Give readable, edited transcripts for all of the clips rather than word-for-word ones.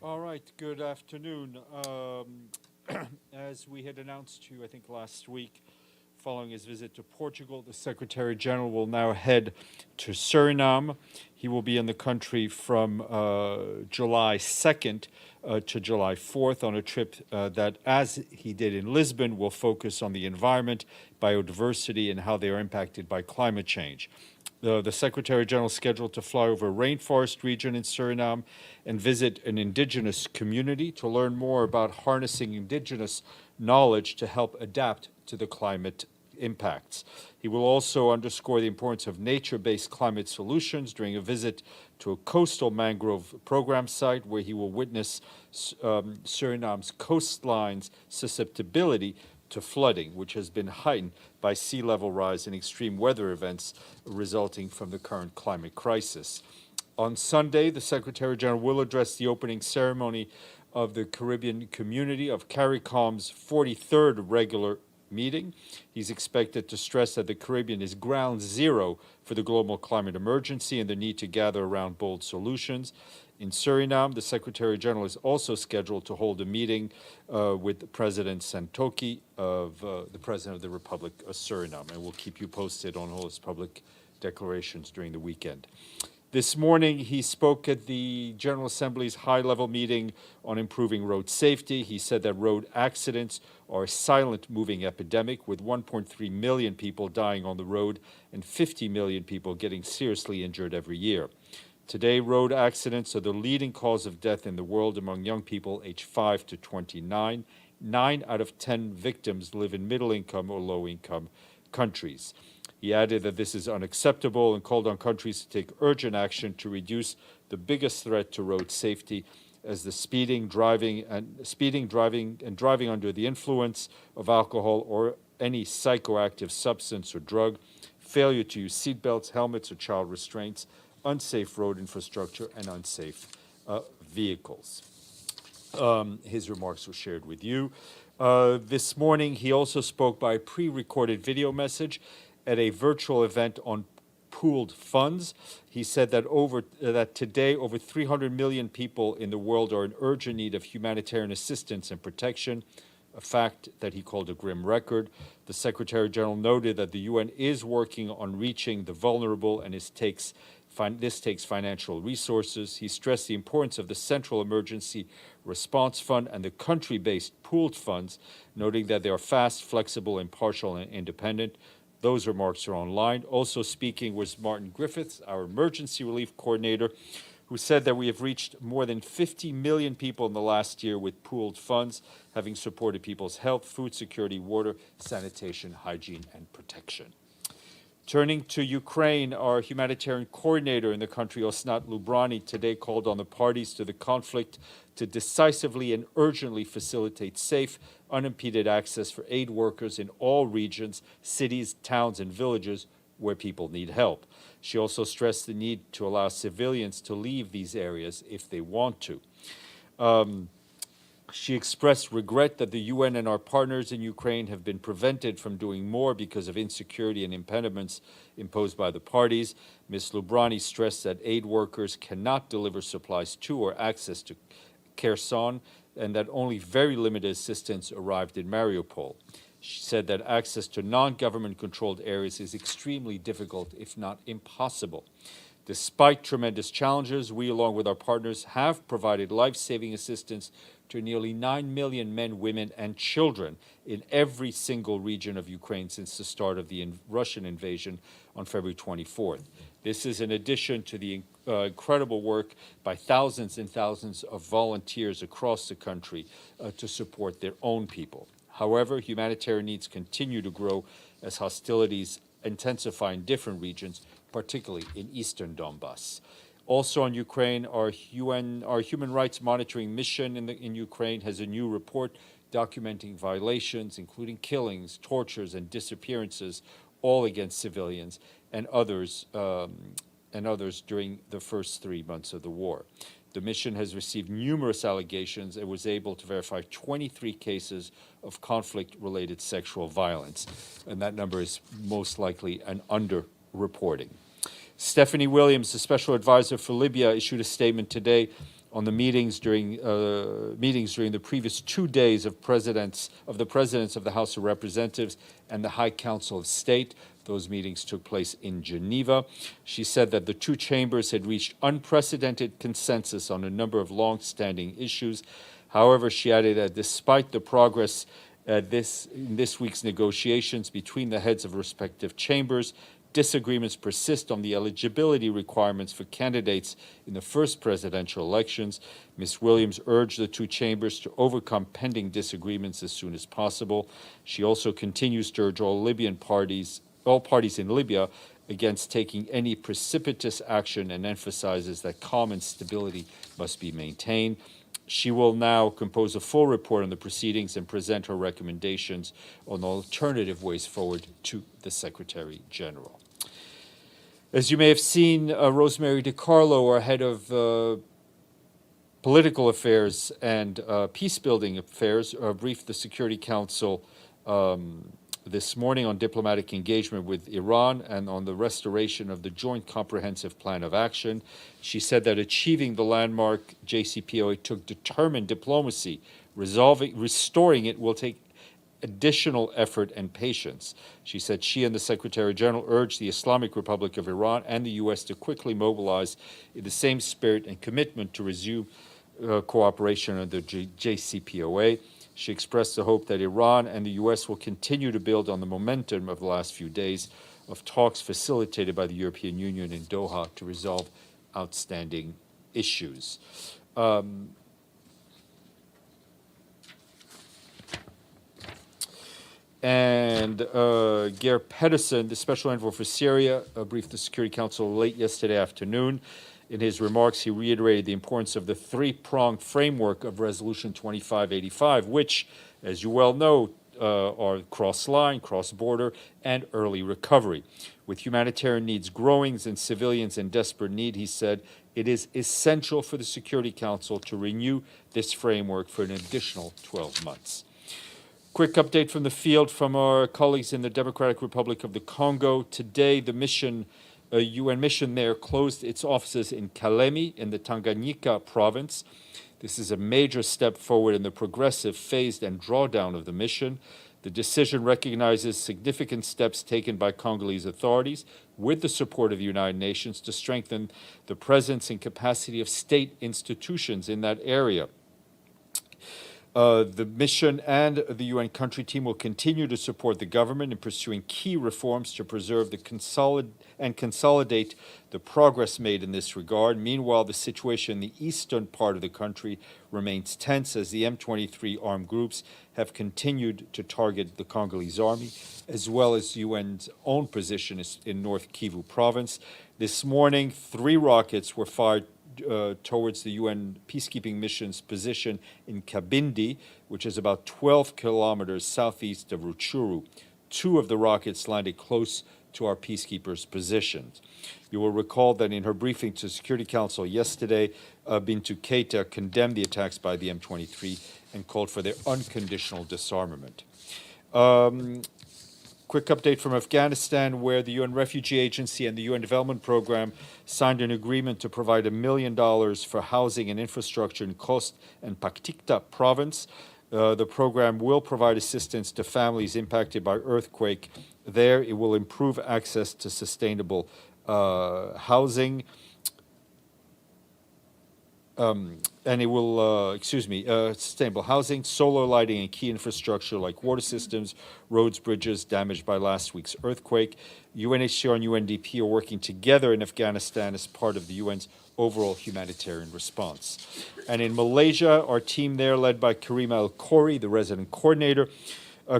All right, good afternoon. As we had announced to you, I think last week, following his visit to Portugal, the Secretary General will now head to Suriname. He will be in the country from July 2nd to July 4th on a trip that, as he did in Lisbon, will focus on the environment, biodiversity, and how they are impacted by climate change. The Secretary General is scheduled to fly over a rainforest region in Suriname and visit an indigenous community to learn more about harnessing indigenous knowledge to help adapt to the climate impacts. He will also underscore the importance of nature-based climate solutions during a visit to a coastal mangrove program site where he will witness Suriname's coastline's susceptibility to flooding, which has been heightened by sea level rise and extreme weather events resulting from the current climate crisis. On Sunday, the Secretary General will address the opening ceremony of the Caribbean Community of CARICOM's 43rd regular meeting. He's expected to stress that the Caribbean is ground zero for the global climate emergency and the need to gather around bold solutions. In Suriname, the Secretary General is also scheduled to hold a meeting with President Santokhi, the President of the Republic of Suriname, and we'll keep you posted on all his public declarations during the weekend. This morning, he spoke at the General Assembly's high-level meeting on improving road safety. He said that road accidents are a silent moving epidemic, with 1.3 million people dying on the road and 50 million people getting seriously injured every year. Today, road accidents are the leading cause of death in the world among young people aged 5 to 29. 9 out of 10 victims live in middle-income or low-income countries. He added that this is unacceptable and called on countries to take urgent action to reduce the biggest threat to road safety, as the driving under the influence of alcohol or any psychoactive substance or drug, failure to use seatbelts, helmets, or child restraints, unsafe road infrastructure, and unsafe vehicles. His remarks were shared with you. This morning, he also spoke by a pre-recorded video message at a virtual event on pooled funds. He said that today over 300 million people in the world are in urgent need of humanitarian assistance and protection, a fact that he called a grim record. The Secretary General noted that the UN is working on reaching the vulnerable, and this takes financial resources. He stressed the importance of the Central Emergency Response Fund and the country-based pooled funds, noting that they are fast, flexible, impartial, and independent. Those remarks are online. Also speaking was Martin Griffiths, our emergency relief coordinator, who said that we have reached more than 50 million people in the last year with pooled funds, having supported people's health, food security, water, sanitation, hygiene, and protection. Turning to Ukraine, our humanitarian coordinator in the country, Osnat Lubrani, today called on the parties to the conflict to decisively and urgently facilitate safe, unimpeded access for aid workers in all regions, cities, towns, and villages where people need help. She also stressed the need to allow civilians to leave these areas if they want to. She expressed regret that the UN and our partners in Ukraine have been prevented from doing more because of insecurity and impediments imposed by the parties. Ms. Lubrani stressed that aid workers cannot deliver supplies to or access to Kherson, and that only very limited assistance arrived in Mariupol. She said that access to non-government controlled areas is extremely difficult, if not impossible. Despite tremendous challenges, we, along with our partners, have provided life-saving assistance to nearly 9 million men, women, and children in every single region of Ukraine since the start of the Russian invasion on February 24th. This is in addition to the incredible work by thousands and thousands of volunteers across the country to support their own people. However, humanitarian needs continue to grow as hostilities intensify in different regions, particularly in eastern Donbass. Also on Ukraine, our human rights monitoring mission in Ukraine has a new report documenting violations, including killings, tortures, and disappearances, all against civilians and others during the first 3 months of the war. The mission has received numerous allegations and was able to verify 23 cases of conflict-related sexual violence, and that number is most likely an underreporting. Stephanie Williams, the special advisor for Libya, issued a statement today on the meetings during the previous 2 days of the presidents of the House of Representatives and the High Council of State. Those meetings took place in Geneva. She said that the two chambers had reached unprecedented consensus on a number of long-standing issues. However, she added that despite the progress in this week's negotiations between the heads of respective chambers, disagreements persist on the eligibility requirements for candidates in the first presidential elections. Ms. Williams urged the two chambers to overcome pending disagreements as soon as possible. She also continues to urge all parties in Libya against taking any precipitous action and emphasizes that calm and stability must be maintained. She will now compose a full report on the proceedings and present her recommendations on alternative ways forward to the Secretary General. As you may have seen, Rosemary DiCarlo, our head of political affairs and peacebuilding affairs, briefed the Security Council this morning on diplomatic engagement with Iran and on the restoration of the Joint Comprehensive Plan of Action. She said that achieving the landmark JCPOA took determined diplomacy. Restoring it will take additional effort and patience. She said she and the Secretary General urged the Islamic Republic of Iran and the U.S. to quickly mobilize in the same spirit and commitment to resume cooperation under JCPOA. She expressed the hope that Iran and the U.S. will continue to build on the momentum of the last few days of talks facilitated by the European Union in Doha to resolve outstanding issues. Geir Pedersen, the Special Envoy for Syria, briefed the Security Council late yesterday afternoon. In his remarks, he reiterated the importance of the three-pronged framework of Resolution 2585, which, as you well know, are cross-line, cross-border, and early recovery. With humanitarian needs growing and civilians in desperate need, he said, it is essential for the Security Council to renew this framework for an additional 12 months. Quick update from the field from our colleagues in the Democratic Republic of the Congo. Today, the mission a UN mission there closed its offices in Kalemi in the Tanganyika province. This is a major step forward in the progressive, phased, and drawdown of the mission. The decision recognizes significant steps taken by Congolese authorities with the support of the United Nations to strengthen the presence and capacity of state institutions in that area. The mission and the UN country team will continue to support the government in pursuing key reforms to preserve and consolidate the progress made in this regard. Meanwhile, the situation in the eastern part of the country remains tense as the M23 armed groups have continued to target the Congolese army, as well as UN's own position in North Kivu province. This morning, 3 rockets were fired towards the UN peacekeeping mission's position in Kabindi, which is about 12 kilometers southeast of Rutshuru. 2 of the rockets landed close to our peacekeepers' positions. You will recall that in her briefing to Security Council yesterday, Bintou Keita condemned the attacks by the M23 and called for their unconditional disarmament. Quick update from Afghanistan, where the UN Refugee Agency and the UN Development Program signed an agreement to provide $1 million for housing and infrastructure in Khost and Paktikta province. The program will provide assistance to families impacted by earthquake there. It will improve access to sustainable housing. And it will, sustainable housing, solar lighting, and key infrastructure like water systems, roads, bridges damaged by last week's earthquake. UNHCR and UNDP are working together in Afghanistan as part of the UN's overall humanitarian response. And in Malaysia, our team there, led by Karima El-Khoury, the resident coordinator,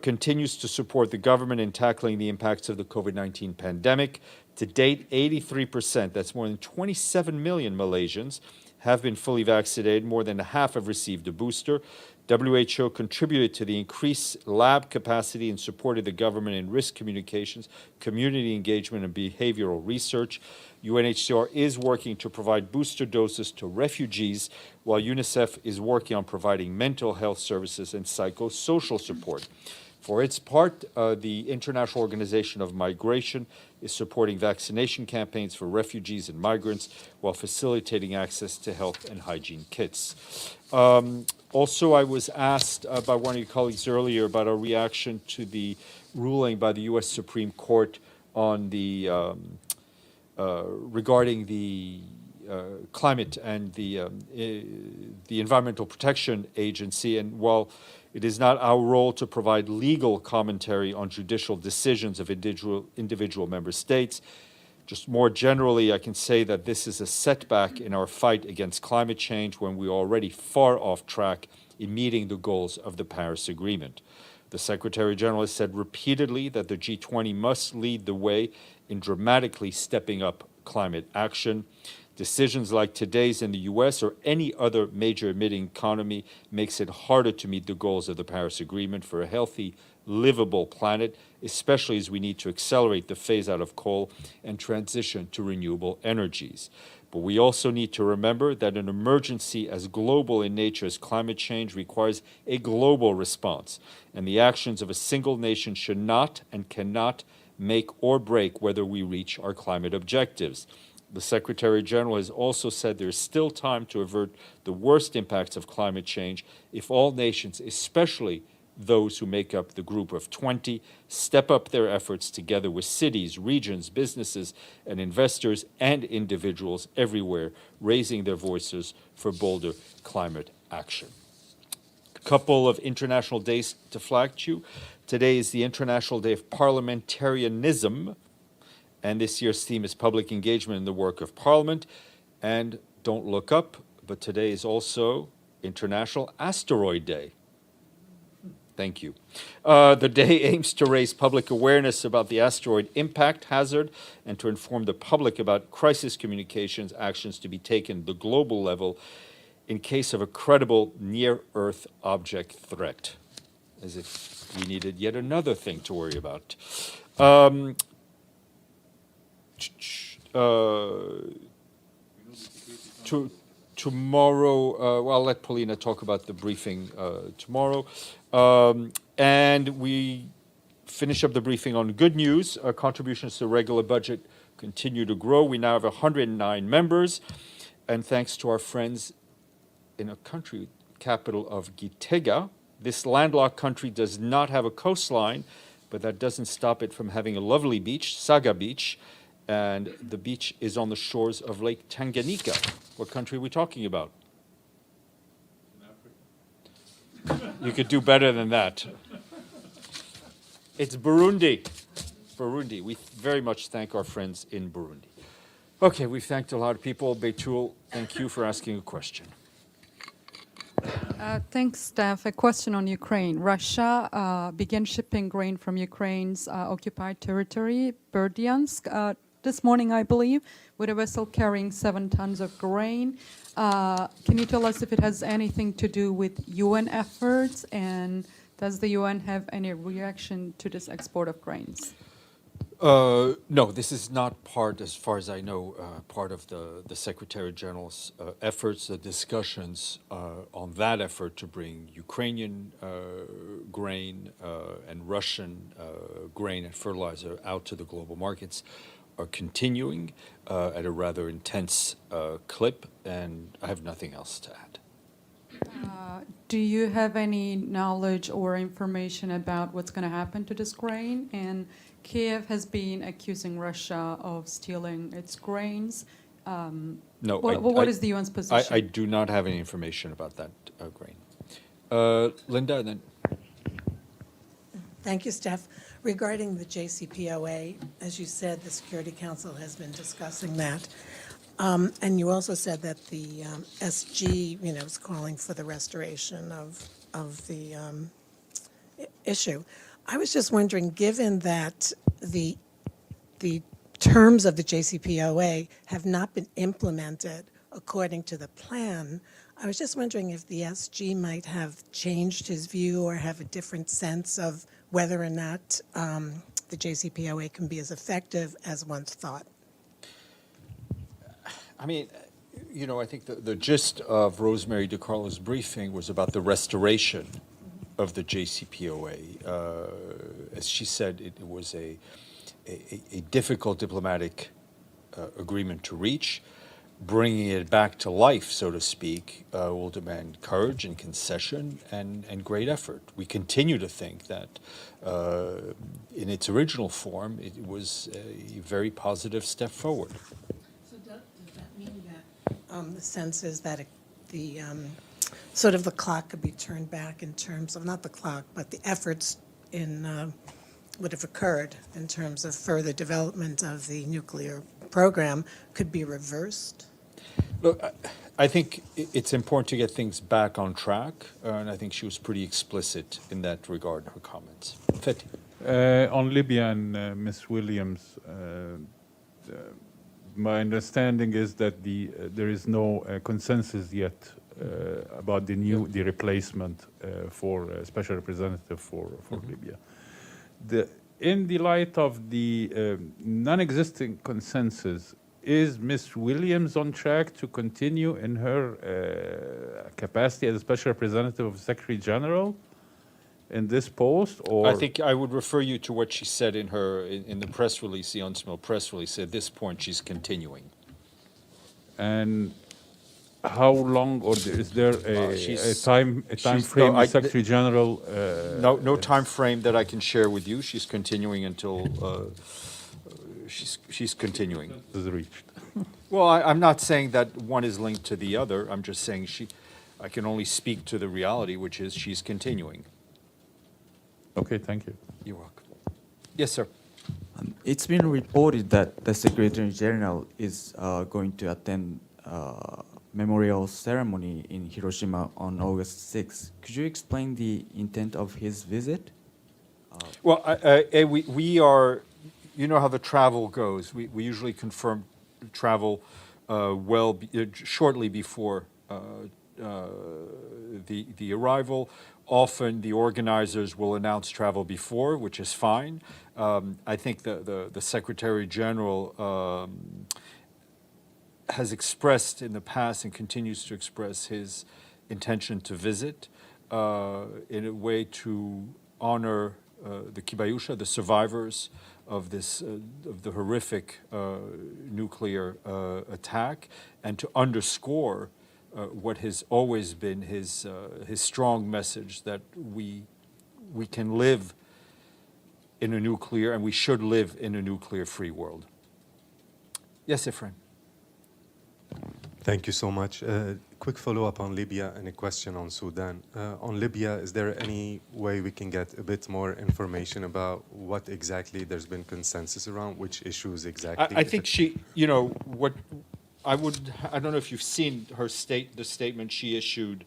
continues to support the government in tackling the impacts of the COVID-19 pandemic. To date, 83%, that's more than 27 million Malaysians, have been fully vaccinated. More than half have received a booster. WHO contributed to the increased lab capacity and supported the government in risk communications, community engagement, and behavioral research. UNHCR is working to provide booster doses to refugees, while UNICEF is working on providing mental health services and psychosocial support. For its part, the International Organization of Migration is supporting vaccination campaigns for refugees and migrants while facilitating access to health and hygiene kits. Also, I was asked by one of your colleagues earlier about our reaction to the ruling by the U.S. Supreme Court on the regarding the climate and the Environmental Protection Agency. And while it is not our role to provide legal commentary on judicial decisions of individual member states, just more generally, I can say that this is a setback in our fight against climate change when we are already far off track in meeting the goals of the Paris Agreement. The Secretary General has said repeatedly that the G20 must lead the way in dramatically stepping up climate action. Decisions like today's in the US or any other major emitting economy makes it harder to meet the goals of the Paris Agreement for a healthy, livable planet, especially as we need to accelerate the phase out of coal and transition to renewable energies. But we also need to remember that an emergency as global in nature as climate change requires a global response, and the actions of a single nation should not and cannot make or break whether we reach our climate objectives. The Secretary General has also said there is still time to avert the worst impacts of climate change if all nations, especially those who make up the group of 20, step up their efforts together with cities, regions, businesses, and investors and individuals everywhere, raising their voices for bolder climate action. A couple of international days to flag to you. Today is the International Day of Parliamentarianism, and this year's theme is public engagement in the work of Parliament. And don't look up, but today is also International Asteroid Day. Thank you. The day aims to raise public awareness about the asteroid impact hazard and to inform the public about crisis communications actions to be taken at the global level in case of a credible near-Earth object threat, as if we needed yet another thing to worry about. Tomorrow, well, I'll let Paulina talk about the briefing tomorrow. And we finish up the briefing on good news. Contributions to the regular budget continue to grow. We now have 109 members. And thanks to our friends in a country capital of Gitega, this landlocked country does not have a coastline, but that doesn't stop it from having a lovely beach, Saga Beach. And the beach is on the shores of Lake Tanganyika. What country are we talking about? You could do better than that. It's Burundi. Burundi. We very much thank our friends in Burundi. Okay, we've thanked a lot of people. Betul, thank you for asking a question. Thanks, Steph. A question on Ukraine. Russia began shipping grain from Ukraine's occupied territory, Berdyansk, this morning, I believe, with a vessel carrying 7 tons of grain. Can you tell us if it has anything to do with UN efforts, and does the UN have any reaction to this export of grains? No, this is not part, as far as I know, part of the Secretary General's efforts, the discussions on that effort to bring Ukrainian grain and Russian grain and fertilizer out to the global markets are continuing at a rather intense clip, and I have nothing else to add. Do you have any knowledge or information about what's going to happen to this grain? And Kiev has been accusing Russia of stealing its grains. No. What is the UN's position? I do not have any information about that grain. Linda, and then. Thank you, Steph. Regarding the JCPOA, as you said, the Security Council has been discussing that. And you also said that the SG, is calling for the restoration of the issue. I was just wondering, given that the terms of the JCPOA have not been implemented according to the plan, I was just wondering if the SG might have changed his view or have a different sense of whether or not the JCPOA can be as effective as once thought. I mean, I think the gist of Rosemary DiCarlo's briefing was about the restoration of the JCPOA. As she said, it was a difficult diplomatic agreement to reach. Bringing it back to life, so to speak, will demand courage and concession and great effort. We continue to think that in its original form, it was a very positive step forward. So does that mean that the sense is that the sort of the clock could be turned back in terms of, not the clock, but the efforts in would have occurred in terms of further development of the nuclear program could be reversed? Look, I think it's important to get things back on track, and I think she was pretty explicit in that regard in her comments. Fethi. On Libya and Ms. Williams, my understanding is that there is no consensus yet about the replacement for special representative for Libya. In the light of the non-existing consensus, is Ms. Williams on track to continue in her capacity as a special representative of the Secretary General in this post? Or I think I would refer you to what she said in the press release, the UNSMIL press release. At this point, she's continuing. And how long, or is there a time frame? No, Secretary General. No time frame that I can share with you. She's continuing until she's continuing. Is reached. Well, I'm not saying that one is linked to the other. I'm just saying I can only speak to the reality, which is she's continuing. Okay, thank you. You're welcome. Yes, sir. It's been reported that the Secretary General is going to attend memorial ceremony in Hiroshima on August 6th. Could you explain the intent of his visit? Well, we are, you know how the travel goes. We usually confirm travel shortly before the arrival. Often the organizers will announce travel before, which is fine. I think the Secretary General has expressed in the past and continues to express his intention to visit in a way to honor the Kibayusha, the survivors of the horrific nuclear attack, and to underscore what has always been his strong message that we can live in a nuclear, and we should live in a nuclear-free world. Yes, Ephraim. Thank you so much. Quick follow-up on Libya and a question on Sudan. On Libya, is there any way we can get a bit more information about what exactly there's been consensus around, which issues exactly? I think I don't know if you've seen the statement she issued,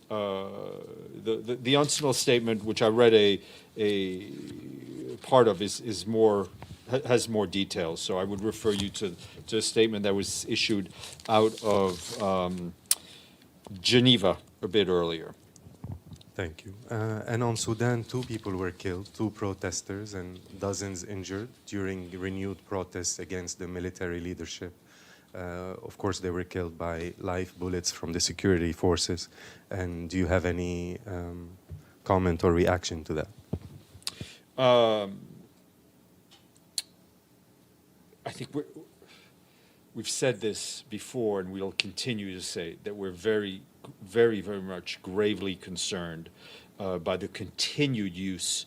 the UNSMIL statement, which I read a part of, has more details. So I would refer you to a statement that was issued out of Geneva a bit earlier. Thank you. And on Sudan, 2 people were killed, 2 protesters, and dozens injured during renewed protests against the military leadership. Of course, they were killed by live bullets from the security forces. And do you have any comment or reaction to that? I think we've said this before, and we'll continue to say that we're very, very, very much gravely concerned by the continued use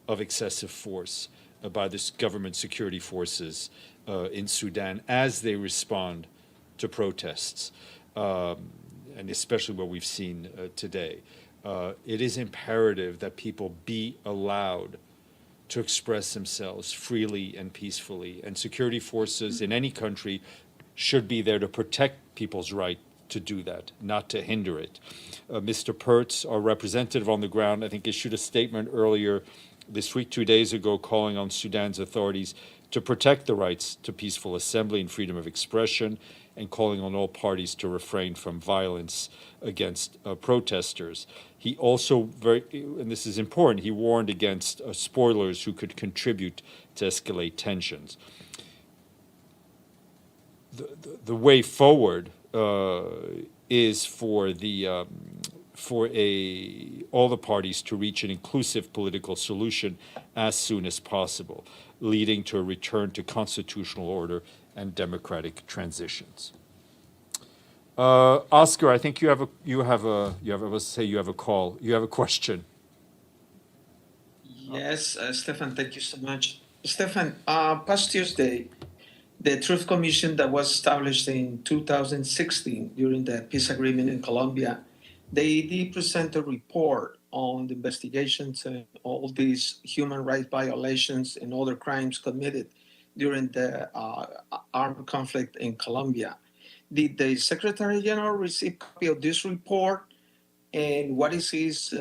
of excessive force by the government security forces in Sudan as they respond to protests, and especially what we've seen today. It is imperative that people be allowed to express themselves freely and peacefully, and security forces in any country should be there to protect people's right to do that, not to hinder it. Mr. Pertz, our representative on the ground, I think issued a statement earlier this week, 2 days ago, calling on Sudan's authorities to protect the rights to peaceful assembly and freedom of expression, and calling on all parties to refrain from violence against protesters. He also, and this is important, he warned against spoilers who could contribute to escalate tensions. The way forward is for the for all the parties to reach an inclusive political solution as soon as possible, leading to a return to constitutional order and democratic transitions. Oscar, I think you have a question. Yes, Stefan, thank you so much. Stefan, past Tuesday, the Truth Commission that was established in 2016 during the peace agreement in Colombia, they did present a report on the investigations and all these human rights violations and other crimes committed during the armed conflict in Colombia. Did the Secretary General receive a copy of this report? And what is his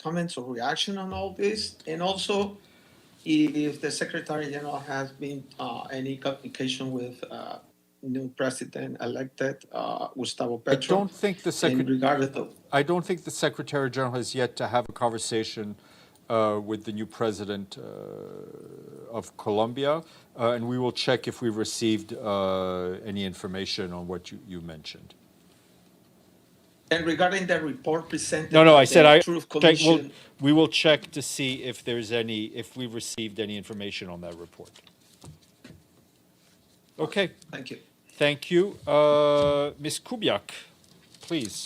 comments or reaction on all this? And also, if the Secretary General has been any communication with new President-elected Gustavo I Petro don't think the in Secretary. regard to I don't think the Secretary General has yet to have a conversation with the new president of Colombia, and we will check if we've received any information on what you mentioned. and regarding the report presented No, by I said the I. Truth We'll, Commission. we will check to see if if we've received any information on that report. Okay, Thank you. thank you. Ms. Kubiak, please.